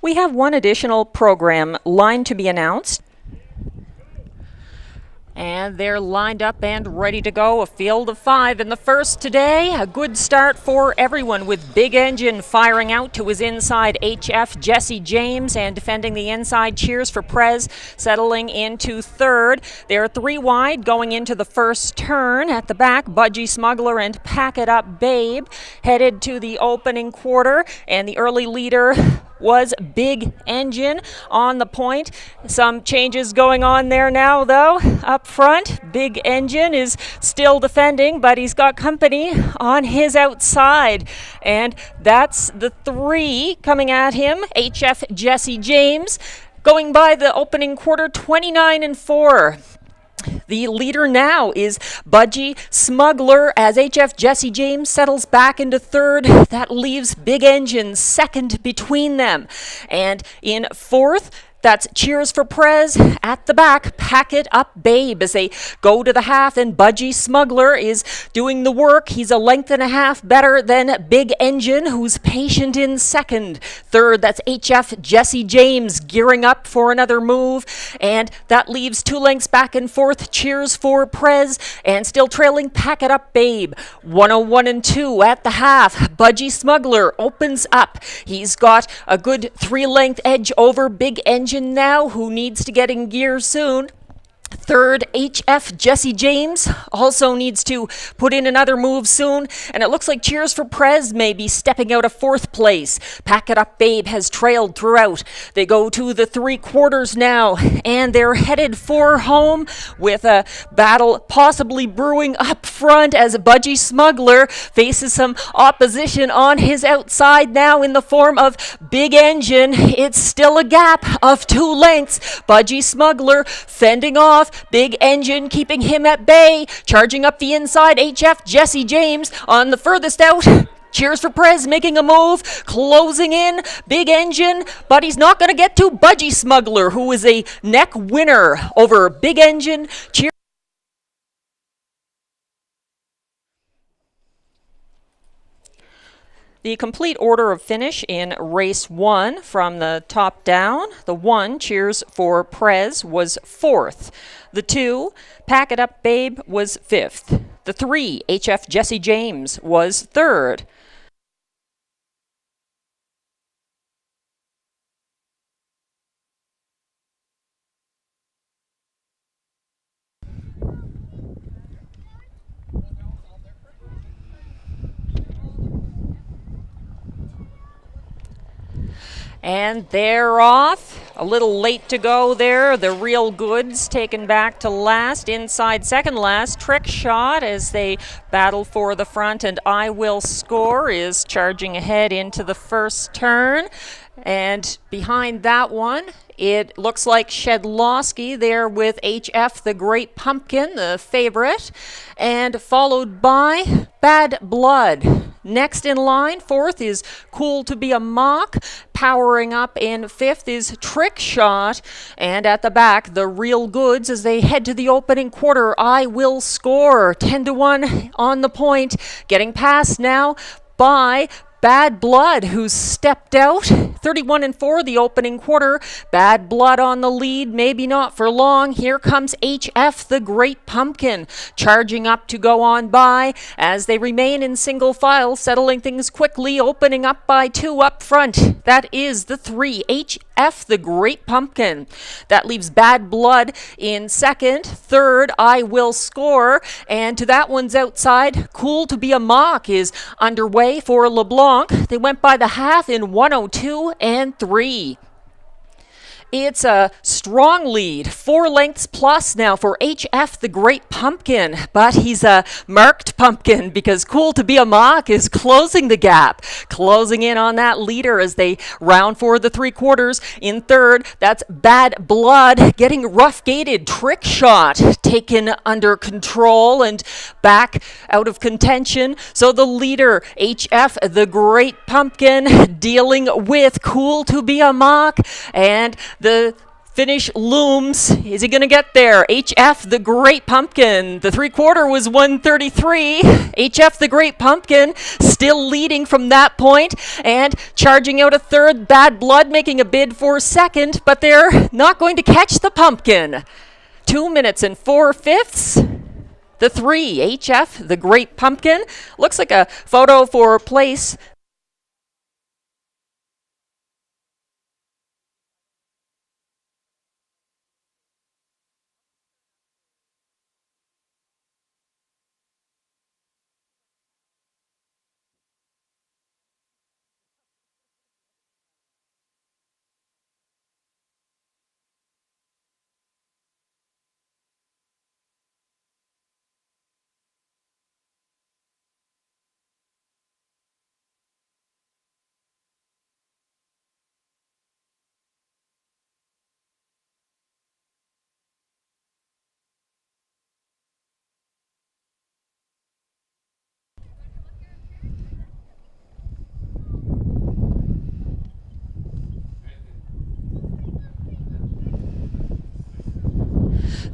We have one additional program line to be announced. And they're lined up and ready to go. A field of 5 in the first today. A good start for everyone with Big Engine firing out to his inside HF Jesse James, and defending the inside Cheers for Prez settling into third. They're 3 wide going into the first turn. At the back, Budgie Smuggler and Pack It Up Babe headed to the opening quarter, and the early leader was Big Engine on the point. Some changes going on there now, though. Up front, Big Engine is still defending, but he's got company on his outside. And that's the 3 coming at him. HF Jesse James going by the opening quarter, 29-4. The leader now is Budgie Smuggler as HF Jesse James settles back into third. That leaves Big Engine second between them. And in fourth, that's Cheers for Prez. At the back, Pack It Up Babe as they go to the half, and Budgie Smuggler is doing the work. He's a length and a half better than Big Engine, who's patient in second. Third, that's HF Jesse James gearing up for another move, and that leaves 2 lengths back and forth. Cheers for Prez, and still trailing Pack It Up Babe. 101 and 2 at the half. Budgie Smuggler opens up. He's got a good 3-length edge over Big Engine now, who needs to get in gear soon. Third, HF Jesse James also needs to put in another move soon, and it looks like Cheers for Prez may be stepping out of fourth place. Pack It Up Babe has trailed throughout. They go to the 3 quarters now, and they're headed for home with a battle possibly brewing up front as Budgie Smuggler faces some opposition on his outside now in the form of Big Engine. It's still a gap of 2 lengths. Budgie Smuggler fending off Big Engine, keeping him at bay. Charging up the inside, HF Jesse James on the furthest out. Cheers for Prez making a move, closing in Big Engine, but he's not going to get to Budgie Smuggler, who is a neck winner over Big Engine. Cheers. The complete order of finish in race 1 from the top down. The 1, Cheers for Prez, was 4th. The 2, Pack It Up Babe, was 5th. The 3, HF Jesse James, was 3rd. And they're off. A little late to go there. The Real Goods taken back to last. Inside second last, Trick Shot as they battle for the front, and I Will Score is charging ahead into the first turn. And behind that one, it looks like Shedlowski there with HF the Great Pumpkin, the favorite, and followed by Bad Blood. Next in line, 4th is Cool to Be a Mock. Powering up in 5th is Trick Shot. And at the back, the Real Goods as they head to the opening quarter. I Will Score, 10-1 on the point. Getting past now by Bad Blood, who's stepped out. 31-4 the opening quarter. Bad Blood on the lead, maybe not for long. Here comes HF the Great Pumpkin, charging up to go on by as they remain in single file, settling things quickly, opening up by 2 up front. That is the 3, HF the Great Pumpkin. That leaves Bad Blood in second. Third, I Will Score. And to that one's outside, Cool to Be a Mock is underway for LeBlanc. They went by the half in 102 and 3. It's a strong lead, 4 lengths plus now for HF the Great Pumpkin, but he's a marked pumpkin because Cool to Be a Mock is closing the gap, closing in on that leader as they round for the 3 quarters. In third, that's Bad Blood getting rough gated. Trick Shot taken under control and back out of contention. So the leader, HF the Great Pumpkin, dealing with Cool to Be a Mock, and the Finish looms. Is he going to get there? HF the Great Pumpkin. The 3/4 was 1:33. HF the Great Pumpkin still leading from that point and charging out a third. Bad Blood making a bid for second, but they're not going to catch the Pumpkin. 2 minutes and 4/5. The 3, HF the Great Pumpkin. Looks like a photo for place.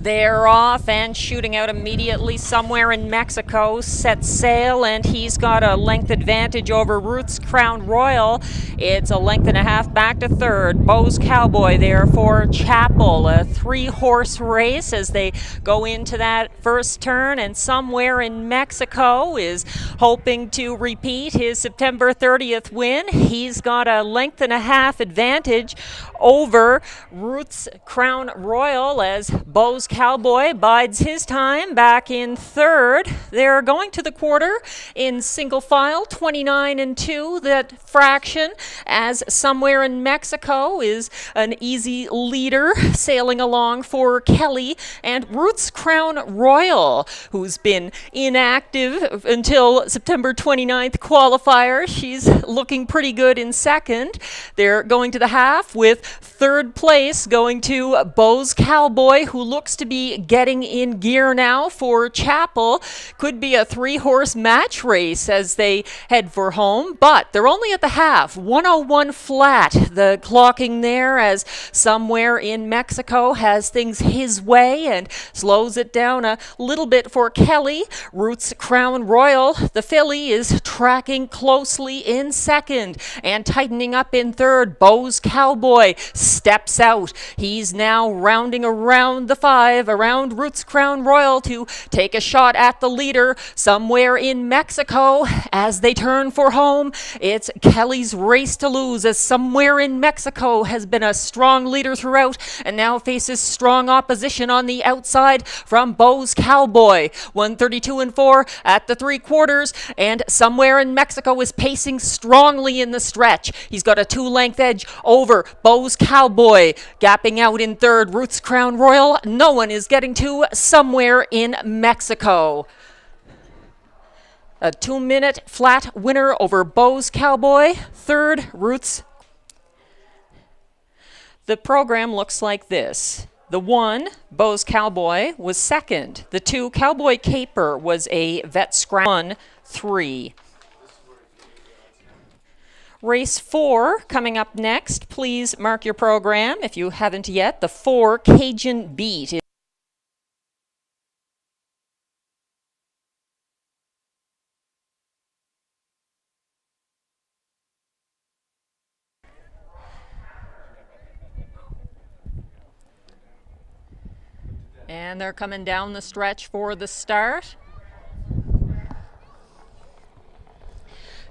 They're off and shooting out immediately somewhere in Mexico. Set sail, and he's got a length advantage over Ruth's Crown Royal. It's a length and a half back to third. Bo's Cowboy there for Chapel. A 3-horse race as they go into that first turn, and somewhere in Mexico is hoping to repeat his September 30th win. He's got a length and a half advantage over Ruth's Crown Royal as Bo's Cowboy bides his time back in third. They're going to the quarter in single file, 29-2, that fraction, as somewhere in Mexico is an easy leader sailing along for Kelly, and Ruth's Crown Royal, who's been inactive until September 29th qualifier. She's looking pretty good in second. They're going to the half with third place going to Bo's Cowboy, who looks to be getting in gear now for Chapel. Could be a 3-horse match race as they head for home, but they're only at the half. 101 flat, the clocking there, as somewhere in Mexico has things his way and slows it down a little bit for Kelly. Ruth's Crown Royal, the filly, is tracking closely in second and tightening up in third. Bo's Cowboy steps out. He's now rounding around the 5, around Ruth's Crown Royal to take a shot at the leader somewhere in Mexico. As they turn for home, it's Kelly's race to lose, as somewhere in Mexico has been a strong leader throughout and now faces strong opposition on the outside from Bo's Cowboy. 132-4 at the 3/4, and somewhere in Mexico is pacing strongly in the stretch. He's got a 2-length edge over Bo's Cowboy, gapping out in third. Ruth's Crown Royal, no one is getting to somewhere in Mexico. A 2-minute flat winner over Bo's Cowboy. Third, Ruth's. The program looks like this. The 1, Bo's Cowboy, was second. The 2, Cowboy Caper, was a vet scratch. 1, 3. Race 4 coming up next. Please mark your program if you haven't yet. The 4, Cajun Beat. And they're coming down the stretch for the start.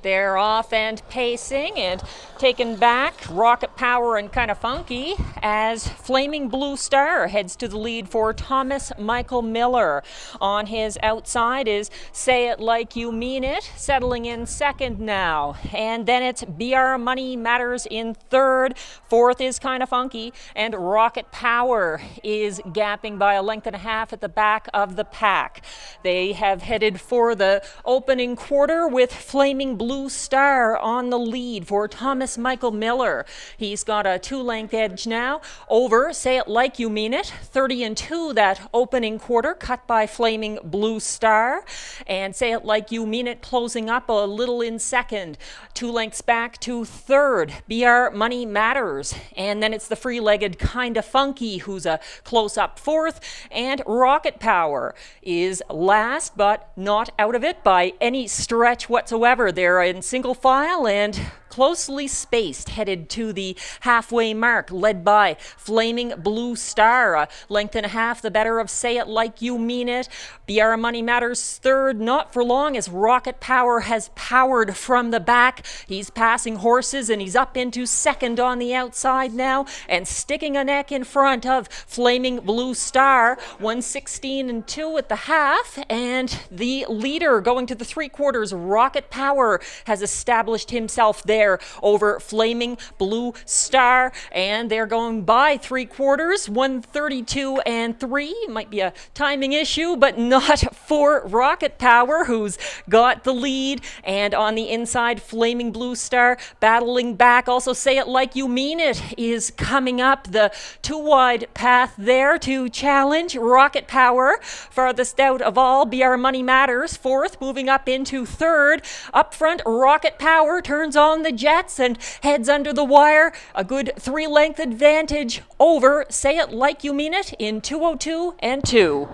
They're off and pacing and taken back. Rocket Power and Kinda Funky as Flaming Blue Star heads to the lead for Thomas Michael Miller. On his outside is Say It Like You Mean It, settling in second now. And then it's BR Money Matters in third. Fourth is Kinda Funky, and Rocket Power is gapping by a length and a half at the back of the pack. They have headed for the opening quarter with Flaming Blue Blue Star on the lead for Thomas Michael Miller. He's got a 2-length edge now over Say It Like You Mean It. 30-2 that opening quarter, cut by Flaming Blue Star. And Say It Like You Mean It closing up a little in second. 2 lengths back to third, BR Money Matters. And then it's the free-legged Kinda Funky who's a close-up fourth. And Rocket Power is last, but not out of it by any stretch whatsoever. They're in single file and closely spaced, headed to the halfway mark, led by Flaming Blue Star. A length and a half the better of Say It Like You Mean It. BR Money Matters third, not for long, as Rocket Power has powered from the back. He's passing horses and he's up into second on the outside now and sticking a neck in front of Flaming Blue Star. 1:16-2 at the half, and the leader going to the 3/4, Rocket Power, has established himself there over Flaming Blue Star, and they're going by 3/4, 1:32-3. Might be a timing issue, but not for Rocket Power, who's got the lead. And on the inside, Flaming Blue Star battling back. Also, Say It Like You Mean It is coming up the 2-wide path there to challenge Rocket Power. Farthest out of all, BR Money Matters fourth, moving up into third. Up front, Rocket Power turns on the jets and heads under the wire. A good 3-length advantage over Say It Like You Mean It in 2:02-2.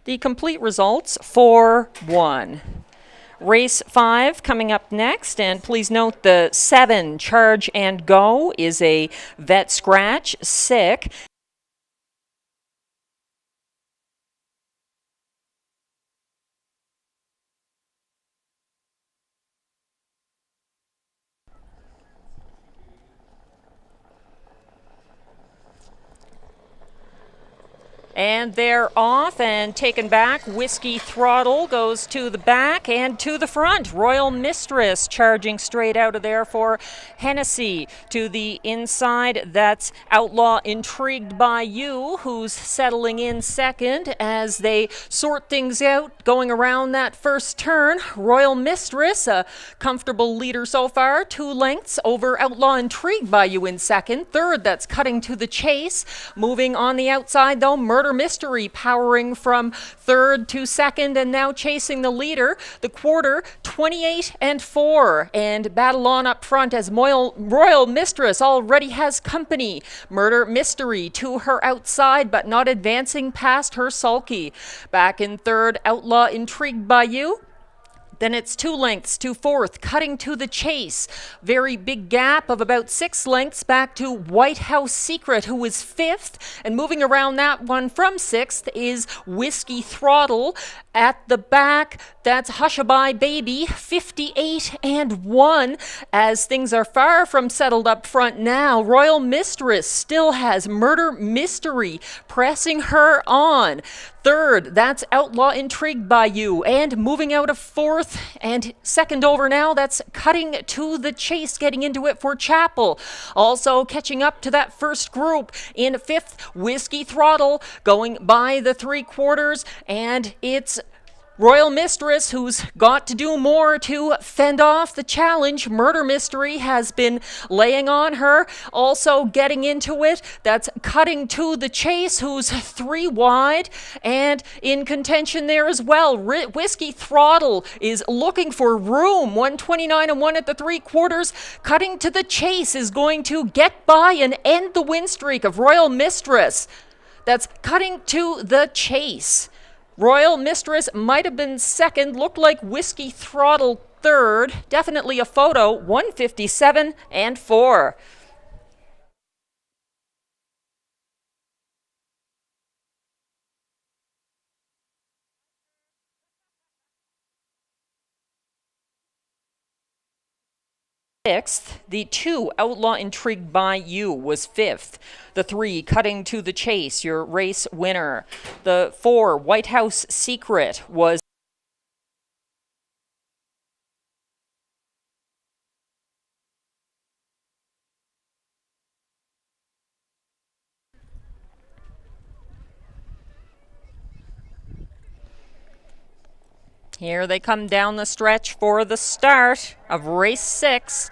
The complete results: 4-1. Race 5 coming up next, and please note the 7 Charge and Go is a vet scratch, sick. And they're off and taken back. Whiskey Throttle goes to the back and to the front. Royal Mistress charging straight out of there for Hennessy. To the inside, that's Outlaw Intrigued by You, who's settling in second as they sort things out going around that first turn. Royal Mistress, a comfortable leader so far. 2 lengths over Outlaw Intrigued by You in second. Third, that's Cutting to the Chase. Moving on the outside, though, Murder Mystery powering from third to second and now chasing the leader. The quarter, 28-4, and battle on up front as Royal Mistress already has company. Murder Mystery to her outside, but not advancing past her sulky. Back in third, Outlaw Intrigued by You. Then it's 2 lengths to fourth, Cutting to the Chase. Very big gap of about 6 lengths back to White House Secret, who is fifth. And moving around that one from sixth is Whiskey Throttle. At the back, that's Hushabye Baby, 58-1. As things are far from settled up front now, Royal Mistress still has Murder Mystery pressing her on. Third, that's Outlaw Intrigued by You. And moving out of fourth and second over now, that's Cutting to the Chase, getting into it for Chapel. Also catching up to that first group in fifth, Whiskey Throttle, going by the 3/4, and it's Royal Mistress, who's got to do more to fend off the challenge. Murder Mystery has been laying on her. Also getting into it, that's Cutting to the Chase, who's 3 wide. And in contention there as well, Whiskey Throttle is looking for room. 129-1 at the 3/4. Cutting to the Chase is going to get by and end the win streak of Royal Mistress. That's Cutting to the Chase. Royal Mistress might have been second, looked like Whiskey Throttle third. Definitely a photo, 157-4. Sixth, the 2 Outlaw Intrigued by You was fifth. The 3 Cutting to the Chase, your race winner. The 4 White House Secret was Here they come down the stretch for the start of race 6.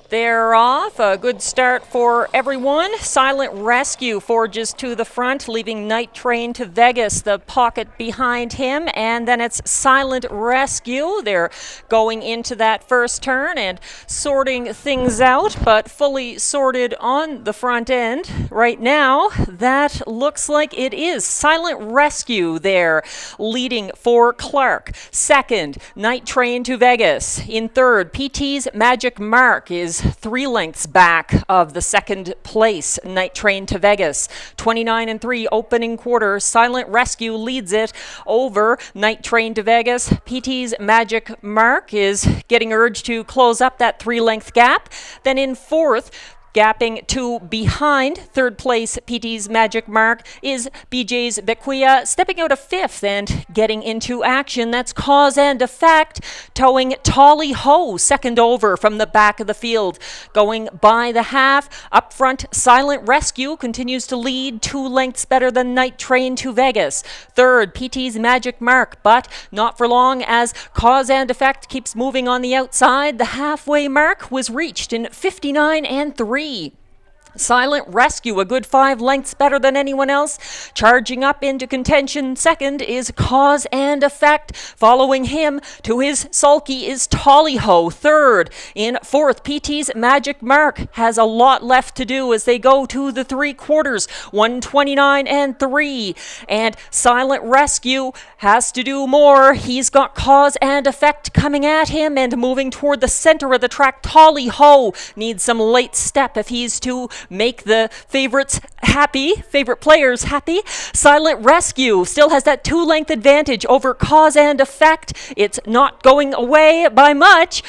They're off. A good start for everyone. Silent Rescue forges to the front, leaving Night Train to Vegas, the pocket behind him. And then it's Silent Rescue. They're going into that first turn and sorting things out, but fully sorted on the front end. Right now, that looks like it is Silent Rescue there, leading for Clark. Second, Night Train to Vegas. In third, PT's Magic Mark is 3 lengths back of the second place Night Train to Vegas. 29-3 opening quarter. Silent Rescue leads it over Night Train to Vegas. PT's Magic Mark is getting urged to close up that 3-length gap. Then in fourth, gapping to behind third place PT's Magic Mark is BJ's Bequia, stepping out of fifth and getting into action. That's Cause and Effect, towing Tolly Ho second over from the back of the field. Going by the half, up front Silent Rescue continues to lead 2 lengths better than Night Train to Vegas. Third, PT's Magic Mark, but not for long as Cause and Effect keeps moving on the outside. The halfway mark was reached in 59-3. Silent Rescue, a good 5 lengths better than anyone else. Charging up into contention second is Cause and Effect. Following him to his sulky is Tollyho. Third. In fourth, PT's Magic Mark has a lot left to do as they go to the 3 quarters. 129-3. And Silent Rescue has to do more. He's got Cause and Effect coming at him and moving toward the center of the track. Tollyho needs some late step if he's to make the favorite players happy. Silent Rescue still has that 2-length advantage over Cause and Effect. It's not going away by much.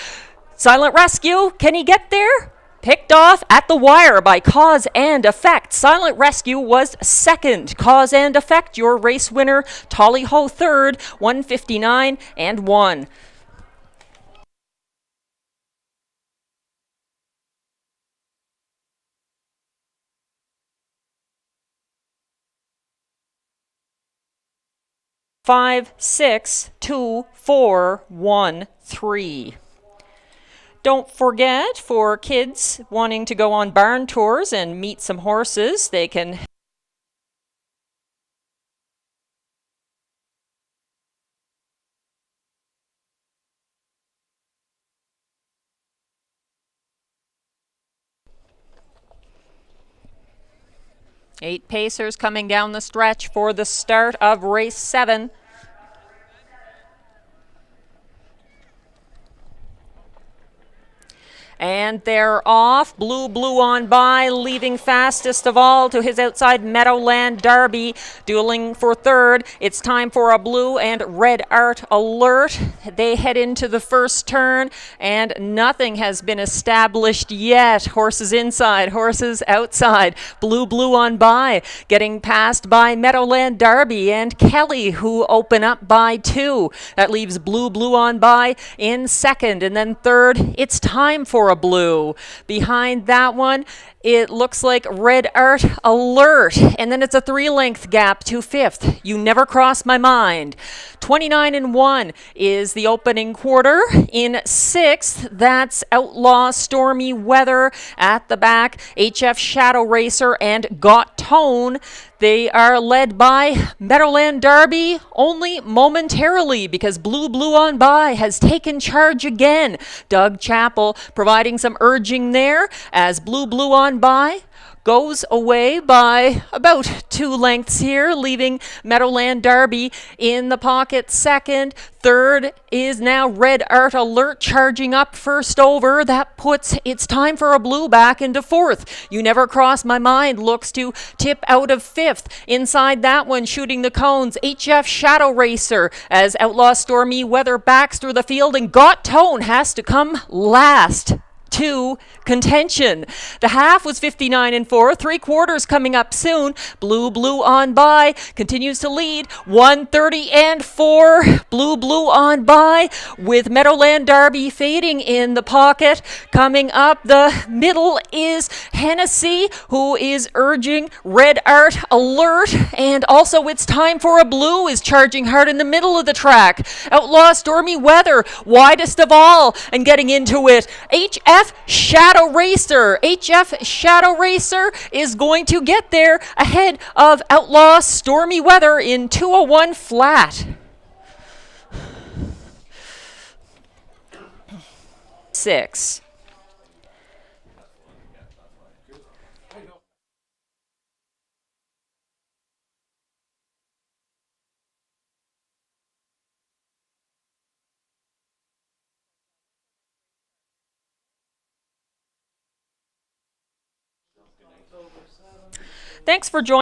Silent Rescue, can he get there? Picked off at the wire by Cause and Effect. Silent Rescue was second. Cause and Effect, your race winner. Tollyho third, 159-1. Five, 6, 2, 4, 1, 3. Don't forget, for kids wanting to go on barn tours and meet some horses, they can Eight pacers coming down the stretch for the start of race 7. And they're off. Blue on by, leaving fastest of all to his outside Meadowland Derby. Dueling for third. It's time for a Blue and Red Art Alert. They head into the first turn, and nothing has been established yet. Horses inside, horses outside. Blue on by, getting passed by Meadowland Derby and Kelly, who open up by 2. That leaves Blue on by in second, and then third, it's time for a Blue. Behind that one, it looks like Red Art Alert, and then it's a 3-length gap to fifth. You Never Cross My Mind. 29-1 is the opening quarter. In sixth, that's Outlaw Stormy Weather. At the back, HF Shadow Racer and Got Tone. They are led by Meadowland Derby only momentarily because Blue on by has taken charge again. Doug Chappell providing some urging there as Blue on by goes away by about 2 lengths here, leaving Meadowland Derby in the pocket second. Third is now Red Art Alert charging up first over. That puts It's Time for a Blue back into fourth. You Never Cross My Mind looks to tip out of fifth. Inside that one, shooting the cones, HF Shadow Racer as Outlaw Stormy Weather backs through the field, and Got Tone has to come last. to contention. The half was 59-4, 3/4 coming up soon. Blue on by, continues to lead, 130-4. Blue on by, with Meadowland Derby fading in the pocket. Coming up the middle is Hennessy, who is urging Red Art Alert, and also It's Time for a Blue is charging hard in the middle of the track. Outlaw Stormy Weather, widest of all, and getting into it. HF Shadow Racer is going to get there ahead of Outlaw Stormy Weather in 2:01 flat. 6. Thanks for joining.